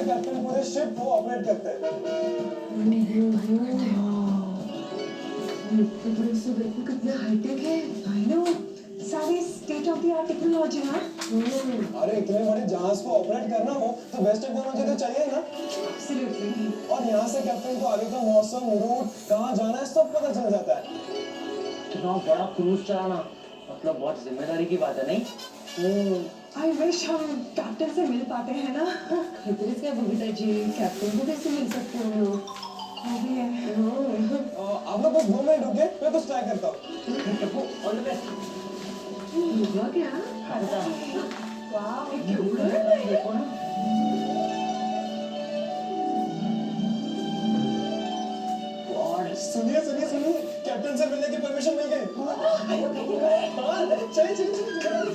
Captain पूरे ship को operate करते हैं। कितने हाईटेक है। आई नो, सारी state of the art technology है। अरे इतने बड़े जहाज को ऑपरेट करना हो तो बेस्ट टेक्नोलॉजी तो चाहिए ना। एब्सोल्युटली। और यहाँ से कैप्टन को आगे का मौसम, रूट, कहाँ जाना है सब पता चल जाता है। इतना बड़ा क्रूज चलाना मतलब बहुत जिम्मेदारी की बात है, नहीं? आई विश हम कैप्टन से मिल पाते हैं ना। क्या बबीता जी, कैप्टन को कैसे मिल सकते हो लोग? वो भी है। आप लोग बस 2 मिनट रुके, मैं कुछ ट्राई करता हूँ। All the best. हुआ क्या? वाह, क्यों कर रहे हैं? देखो ना। सुनिए सुनिए सुनिए, कैप्टन से मिलने की परमिशन मिल गई। चलिए चलिए चलिए।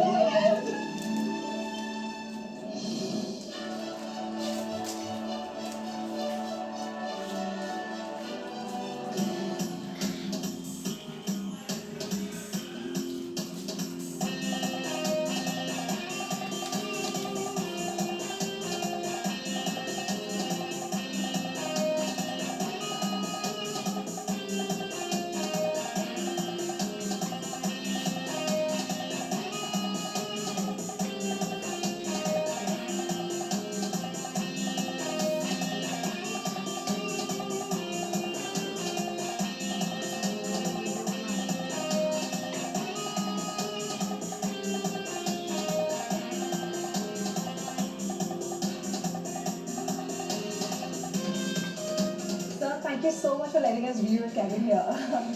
Thank you so much for letting us view your cabin here.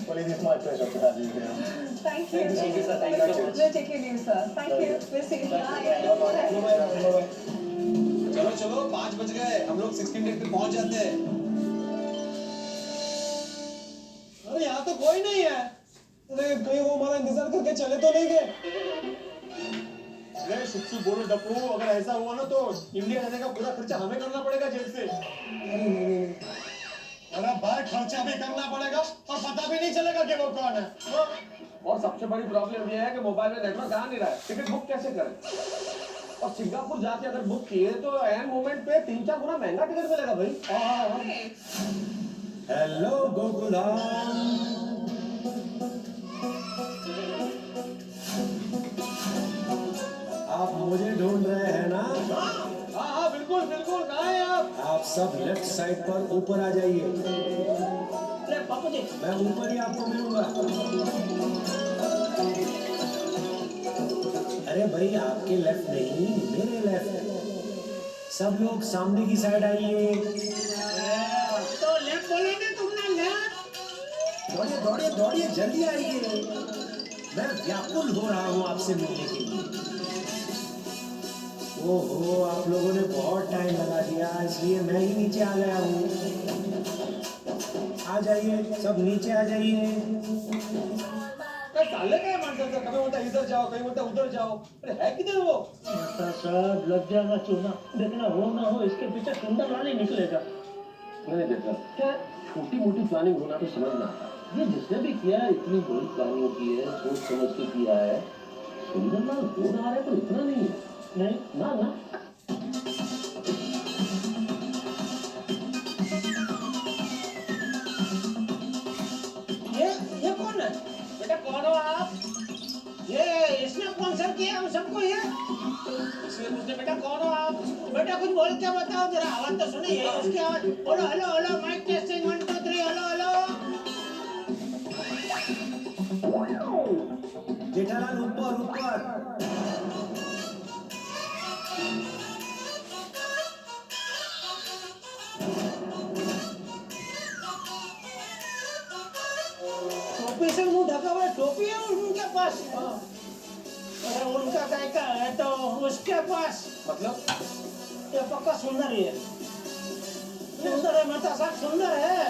Well, it is my pleasure to have you here. Thank you. Thank you, sir. Thank you so much. We'll take your leave, sir. Thank you. We'll see you. Bye. चलो चलो 5 बज गए, हम लोग 16 deck पे पहुंच जाते हैं। अरे यहाँ तो कोई नहीं है। अरे कहीं वो हमारा इंतजार करके चले तो नहीं गए। अरे शुभ बोलो डप्पू, अगर ऐसा हुआ ना तो इंडिया रहने का पूरा खर्चा हमें करना पड़ेगा जेल से। नहीं। अरे भाई खर्चा भी करना पड़ेगा और पता भी नहीं चलेगा कि वो कौन है। और सबसे बड़ी प्रॉब्लम ये है कि मोबाइल में नेटवर्क आ नहीं रहा है, टिकट बुक कैसे करें? और सिंगापुर जाके अगर बुक किए तो एन मोमेंट पे 3-4 गुना महंगा टिकट मिलेगा भाई। हेलो गोकुलाम। आप मुझे ढूंढ रहे हैं ना? हाँ बिल्कुल बिल्कुल, कहाँ हैं आप सब लेफ्ट साइड पर ऊपर आ जाइए। अरे पापा जी, मैं ऊपर ही आपको मिलूंगा। अरे भाई आपके लेफ्ट नहीं, मेरे लेफ्ट। सब लोग सामने की साइड आइए। तो लेफ्ट बोलोगे तुमने? लेफ्ट दौड़िए दौड़िए दौड़िए, जल्दी आइए। मैं व्याकुल हो रहा हूँ आपसे मिलने के लिए। ओहो, आप लोगों ने बहुत टाइम लगा दिया, इसलिए मैं ही नीचे आ गया हूँ। आ जाइए, सब नीचे आ जाइए। चालले काय माणसाचं? कभी बोलता इधर जाओ, कहीं बोलता उधर जाओ। अरे है किधर वो? सब लग जाएगा चूना। देखना हो ना हो इसके पीछे सुंदर रानी निकलेगा। नहीं देखा क्या छोटी मोटी प्लानिंग होना तो समझ में आता है। ये जिसने भी किया है इतनी बड़ी प्लानिंग की है, सोच समझ के किया है। सुंदर लाल हो रहा है तो इतना नहीं है। नहीं ना ना, ये कौन है बेटा? कौन हो आप? ये इसने स्पॉन्सर किया हम सबको ये? इसलिए पूछते बेटा कौन हो आप? बेटा कुछ बोल के बताओ जरा, आवाज तो सुनिए उसकी आवाज। बोलो hello hello, mic testing 1 2 3, hello hello. Jethalal ऊपर ऊपर। टोपी से मुंह ढका हुआ है, टोपी है उनके पास। अरे उनका काय का है तो उसके पास, मतलब ये पक्का सुंदर ही है। सुंदर है माता साहब, सुंदर है।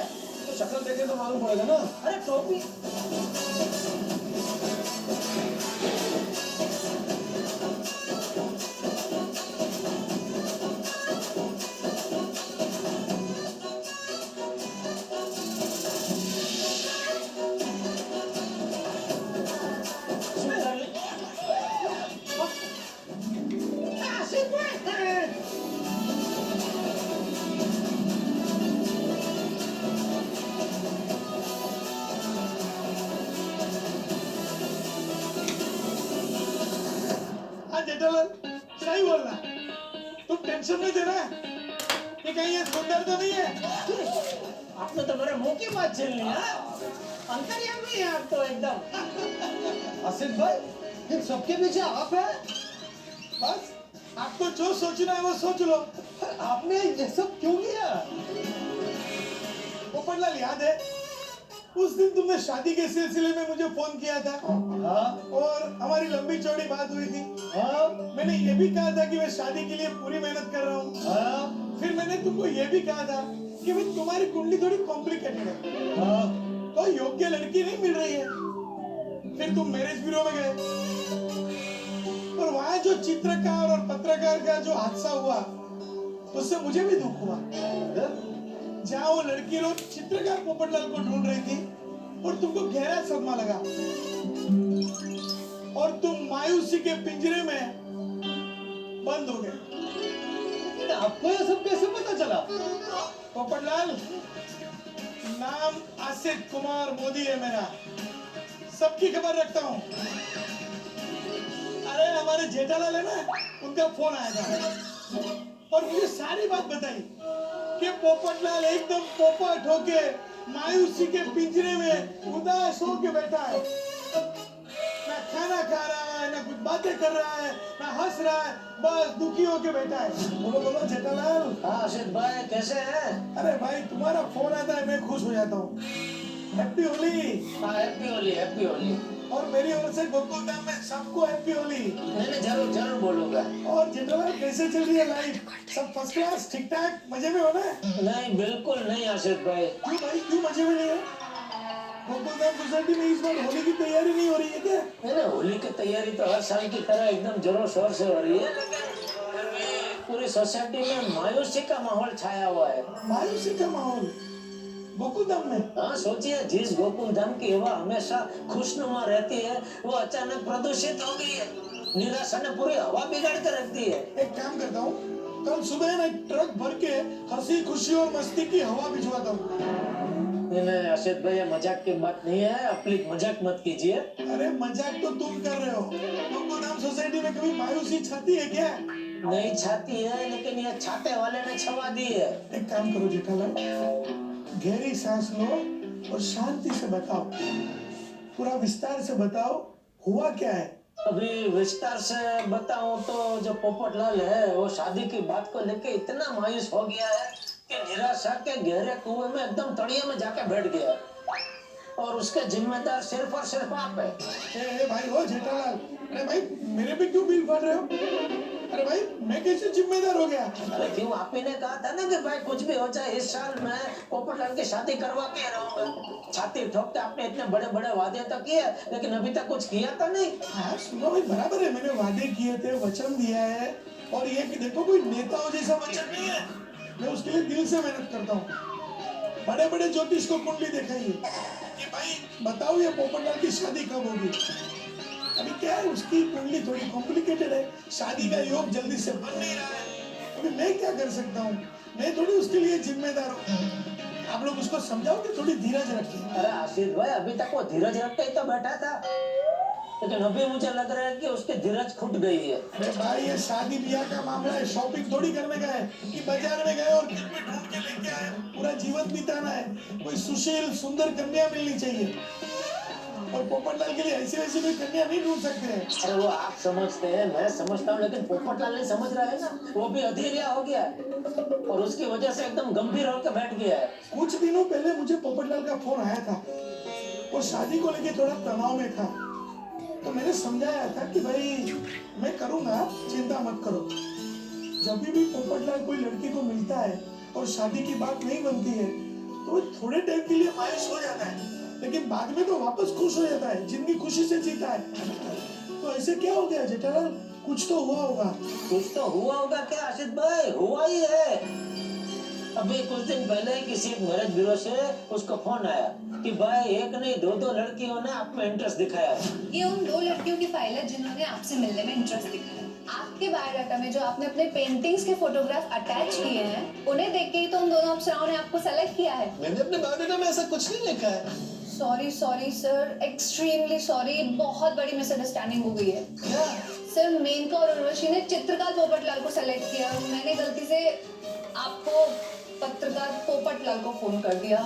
तो शक्ल देखे तो मालूम पड़ेगा ना। अरे टोपी टेंशन नहीं देना कि कहीं ये सुंदर तो नहीं है। आपने तो मेरे मुंह की बात छीन ली है। अंतर्यामी है आप तो एकदम। आसिफ भाई, इन सबके पीछे आप हैं? बस आपको जो सोचना है वो सोच लो। आपने ये सब क्यों किया? पोपटलाल, याद है उस दिन तुमने शादी के सिलसिले में मुझे फोन किया था? हाँ। और हमारी लंबी चौड़ी बात हुई थी। हाँ। मैंने ये भी कहा था कि मैं शादी के लिए पूरी मेहनत कर रहा हूँ। हाँ। फिर मैंने तुमको ये भी कहा था कि भाई तुम्हारी कुंडली थोड़ी कॉम्प्लिकेटेड है। हाँ। तो योग्य लड़की नहीं मिल रही है। फिर तुम मैरिज ब्यूरो में गए और वहाँ जो चित्रकार और पत्रकार का जो हादसा हुआ उससे मुझे भी दुख हुआ। जहाँ वो लड़की लोग चित्रकार पोपटलाल को ढूंढ रही थी और तुमको गहरा सदमा लगा और तुम मायूसी के पिंजरे में बंद हो गए। आपको ये सब कैसे पता चला? पोपटलाल, नाम आसिफ कुमार मोदी है मेरा, सबकी खबर रखता हूँ। अरे हमारे जेठालाल है ना, उनका फोन आया था और मुझे सारी बात बताई कि पोपटलाल एकदम पोपट होके मायूसी के पिंजरे में उदास होके बैठा है। ना खाना खा रहा है, ना कुछ बातें कर रहा है, ना हंस रहा है, बस दुखी होके बैठा है। बोलो बोलो जेठालाल। हाँ आशीष भाई, कैसे हैं? अरे भाई, तुम्हारा फोन आता है मैं खुश हो जाता हूँ। हैप्पी होली। हाँ, हैप्पी होली, हैप्पी होली। और मेरी ओर से गोकुलधाम में सबको हैप्पी होली। नहीं, जरूर जरूर बोलूंगा। और जेठालाल, कैसे चल रही है लाइफ? सब फर्स्ट क्लास, ठीक ठाक, मजे में हो ना? नहीं, बिल्कुल नहीं आशीष भाई। क्यों भाई, क्यों मजे में नहीं है? गोकुलधाम सोसाइटी में इस बार होली की तैयारी नहीं हो रही है क्या? नहीं, होली की तैयारी तो हर साल की तरह एकदम जोरों शोर से हो रही है, लेकिन फिर भी पूरी सोसाइटी में मायूसी का माहौल छाया हुआ है। मायूसी का माहौल गोकुलधाम में? हाँ, सोचिए, जिस गोकुलधाम की हवा हमेशा खुशनुमा रहती है वो अचानक प्रदूषित हो गई है। निराशा ने पूरी हवा बिगाड़ कर रख दी है। एक काम करता हूँ, कल सुबह ना एक ट्रक भर के हंसी खुशी और मस्ती की हवा भिजवाता हूँ। नहीं आशीष भाई, ये मजाक की बात नहीं है, आप प्लीज मजाक मत कीजिए। अरे मजाक तो तुम कर रहे हो। गोकुलधाम सोसाइटी में कभी मायूसी छाती है क्या? नहीं छाती है, लेकिन ये छाते वाले ने छवा दी है। एक काम करो जेठालाल, गहरी सांस लो और शांति से बताओ, पूरा विस्तार से बताओ, हुआ क्या है? अभी विस्तार से बताऊं तो जो पोपटलाल है वो शादी की बात को लेके इतना मायूस हो गया है कि निराशा के गहरे कुएं में एकदम तड़िए में जाके बैठ गया और उसके जिम्मेदार सिर्फ और सिर्फ आप है। ए भाई, हो जेठालाल, अरे भाई मेरे पे क्यों बिल पड़ रहे हो? अरे भाई, मैं कैसे जिम्मेदार हो गया? अरे क्यों, आप ही ने कहा था ना कि भाई कुछ भी हो जाए इस साल मैं पोपटलाल की शादी करवा के रहूंगा। छाती ठोक के आपने इतने बड़े बड़े वादे तो किए, लेकिन अभी तक कुछ किया तो नहीं। हाँ सुनो भाई, बराबर है, मैंने वादे किए थे, वचन दिया है। और ये कि देखो, कोई नेताओं जैसा वचन नहीं है, मैं उसके लिए दिल से मेहनत करता हूँ। बड़े बड़े ज्योतिष को कुंडली दिखाइए कि भाई बताओ ये पोपटलाल की शादी कब होगी। अभी क्या है, उसकी कुंडली थोड़ी कॉम्प्लिकेटेड है, शादी का योग जल्दी से बन नहीं रहा है। अभी मैं क्या कर सकता हूँ? मैं थोड़ी उसके लिए जिम्मेदार हूँ। आप लोग उसको समझाओ कि थोड़ी धीरज रखें। अरे आशीष भाई, अभी तक वो धीरज रख के ही तो बैठा था, लेकिन अभी मुझे लग रहा है कि उसकी धीरज खुट गई है। अरे भाई, ये शादी ब्याह का मामला है, शॉपिंग थोड़ी करने का है कि बाजार में गए और किट में ढूंढ के लेके आए। पूरा जीवन बिताना है, कोई सुशील सुंदर कन्या मिलनी चाहिए। और पोपटलाल के लिए ऐसी वैसी कोई कन्या नहीं ढूंढ सकते हैं। अरे वो आप समझते हैं, मैं समझता हूँ, लेकिन पोपटलाल नहीं समझ रहा है ना, वो भी अधीरिया हो गया है और उसकी वजह से एकदम गंभीर होकर बैठ गया है। कुछ दिनों पहले मुझे पोपटलाल का फोन आया था, वो शादी को लेके थोड़ा तनाव में था, तो मैंने समझाया था कि भाई मैं करूंगा, चिंता मत करो। जब भी पोपटलाल कोई लड़की को मिलता है और शादी की बात नहीं बनती है तो वो थोड़े टाइम के लिए मायूस हो जाता है, लेकिन बाद में तो वापस खुश हो जाता है, जिंदगी खुशी से जीता है। तो ऐसे क्या हो गया जेठालाल? कुछ तो हुआ होगा। कुछ तो हुआ होगा क्या आशीष भाई? हुआ ही है। अभी कुछ दिन पहले किसी मैरिज ब्यूरो से उसको फोन आया कि भाई एक नहीं दो लड़कियों ने आप में इंटरेस्ट दिखाया है। ये उन 2 लड़कियों की फाइल है जिन्होंने आपसे मिलने में इंटरेस्ट दिखाया। आपके बायोडाटा में जो आपने अपने पेंटिंग्स के फोटोग्राफ अटैच किए हैं, उन्हें देख के ही तो उन दोनों अप्सराओं ने आपको सेलेक्ट किया है। मैंने अपने बायोडाटा में ऐसा कुछ नहीं लिखा है। Sorry sorry sir, extremely sorry, बहुत बड़ी मिसअंडरस्टैंडिंग हो गई है। सर मेनका और उर्वशी ने चित्रकार पोपटलाल को सेलेक्ट किया, मैंने गलती से आपको पत्रकार पोपटलाल को फोन कर दिया।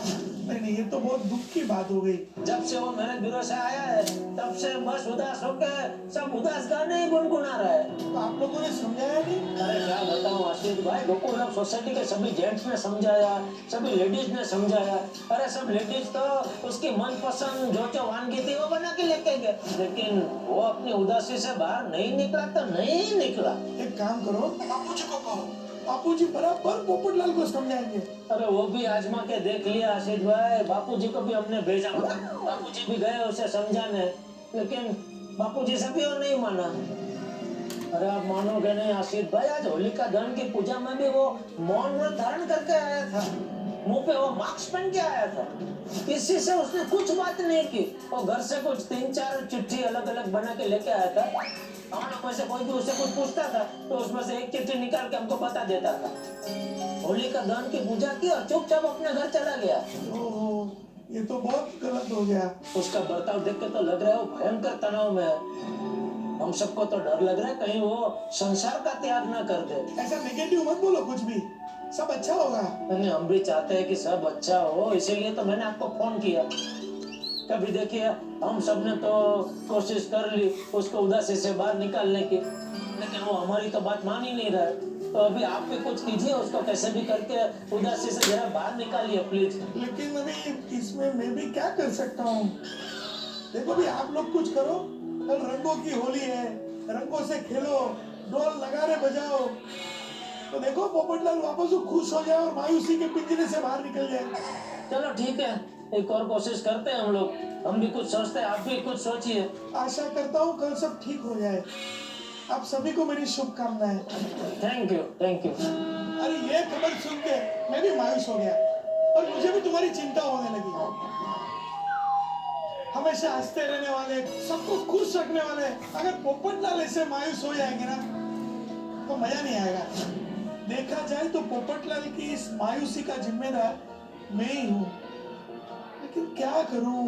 नहीं, ये तो बहुत दुख की बात हो गई। जब से वो मेरे ब्यूरो से आया है तब से बस उदास होकर सब उदास गाने ही गुनगुना रहा है। तो आप लोगों ने समझाया नहीं? अरे क्या बताऊं आशीष भाई, गोकुलम सोसाइटी के सभी जेंट्स ने समझाया, सभी लेडीज ने समझाया। अरे सब लेडीज तो उसकी मनपसंद जो वानगी थी वो बना के लेके गए, लेकिन वो अपनी उदासी से बाहर नहीं निकला तो नहीं निकला। एक काम करो, बापूजी को कहो, बापूजी बराबर पोपटलाल को समझाएंगे। अरे वो भी आजमा के देख लिया आशीष भाई, बापूजी को भी हमने भेजा, बापूजी भी गए उसे समझाने, लेकिन बापूजी से भी वो नहीं माना। अरे आप मानोगे नहीं आशीष भाई, आज होलिका दहन की पूजा में भी वो मौन व्रत धारण करके आया था, मुंह पे वो मास्क पहन के आया था, किसी से उसने कुछ बात नहीं की। वो घर से कुछ 3-4 चिट्ठी अलग अलग बना के लेके आया था, हम लोग में से कोई भी उससे कुछ पूछता था तो उसमें से एक चिट्ठी निकाल के हमको बता देता था। होलिका दहन की पूजा की और चुपचाप अपने घर चला गया। ओहो, ये तो बहुत गलत हो गया। उसका बर्ताव देख के तो लग रहा है वो भयंकर तनाव में है। हम सबको तो डर लग रहा है कहीं वो संसार का त्याग ना कर दे। ऐसा नेगेटिव मत बोलो कुछ भी, सब अच्छा होगा। नहीं, हम भी चाहते हैं कि सब अच्छा हो, इसीलिए तो मैंने आपको फोन किया। कभी देखिए हम सबने तो कोशिश कर ली उसको उदासी से बाहर निकालने की, लेकिन वो हमारी तो बात मान ही नहीं रहा है। तो अभी आप भी कुछ कीजिए, उसको कैसे भी करके उदासी से जरा बाहर निकालिए प्लीज। लेकिन अभी इसमें मैं भी क्या कर सकता हूँ? देखो भी, आप लोग कुछ करो, कल रंगों की होली है, रंगों से खेलो, ढोल नगाड़े बजाओ, तो देखो पोपटलाल वापस वो खुश हो जाए और मायूसी के पिंजरे से बाहर निकल जाए। चलो ठीक है, एक और कोशिश करते हैं हम लोग, हम भी कुछ सोचते हैं, आप भी कुछ सोचिए। आशा करता हूँ कल सब ठीक हो जाए। आप सभी को मेरी शुभकामनाएं। Thank you, thank you. अरे ये खबर सुन के मैं भी मायूस हो गया और मुझे भी तुम्हारी चिंता होने लगी। हमेशा हंसते रहने वाले, सबको खुश रखने वाले, अगर पोपटलाल ऐसे मायूस हो जाएंगे ना तो मजा नहीं आएगा। देखा जाए तो पोपटलाल की इस मायूसी का जिम्मेदार मैं ही हूँ, लेकिन क्या करूं?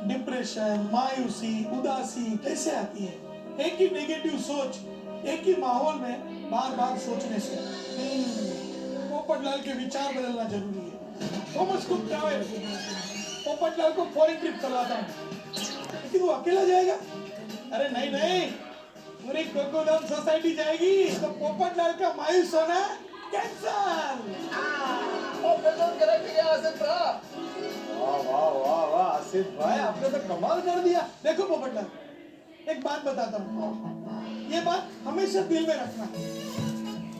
डिप्रेशन, मायूसी, उदासी कैसे आती है? एक ही नेगेटिव सोच, एक ही माहौल में बार बार सोचने से। पोपटलाल के विचार बदलना जरूरी है। थॉमस कुक ट्रैवल पोपटलाल को फॉरेन ट्रिप करवाता हूँ, लेकिन वो अकेला जाएगा? अरे नहीं नहीं, पूरी गोकुलम सोसाइटी जाएगी, तो पोपटलाल का मायूस होना कैंसल। वाह वाह वाह वाह आसिफ भाई, आपने तो कमाल कर दिया। देखो पोपटलाल, एक बात बताता हूँ, ये बात हमेशा दिल में रखना।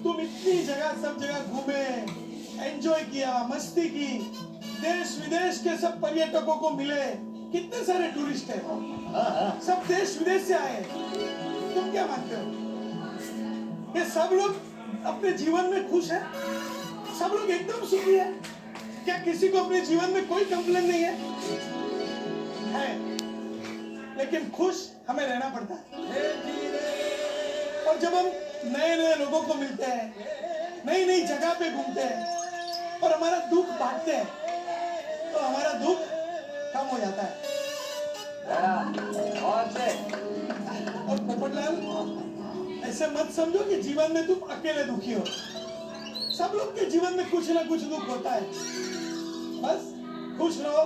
तुम इतनी जगह सब जगह घूमे, एंजॉय किया, मस्ती की, देश विदेश के सब पर्यटकों को मिले, कितने सारे टूरिस्ट हैं, सब देश विदेश से आए। तुम क्या मानते हो? ये सब लोग अपने जीवन में खुश हैं? सब लोग एकदम सुखी है? क्या किसी को अपने जीवन में कोई कंप्लेन नहीं है? लेकिन खुश हमें रहना पड़ता है। और जब हम नए नए लोगों को मिलते हैं, नई नई जगह पे घूमते हैं और हमारा दुख बांटते हैं, तो हमारा दुख कम हो जाता है। और पोपटलाल, ऐसे मत समझो कि जीवन में तुम अकेले दुखी हो। सब लोग के जीवन में कुछ ना कुछ दुख होता है। बस खुश रहो।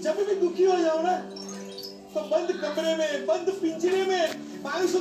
जब भी दुखी हो जाओ ना, तो बंद कमरे में, बंद पिंजरे में मायूस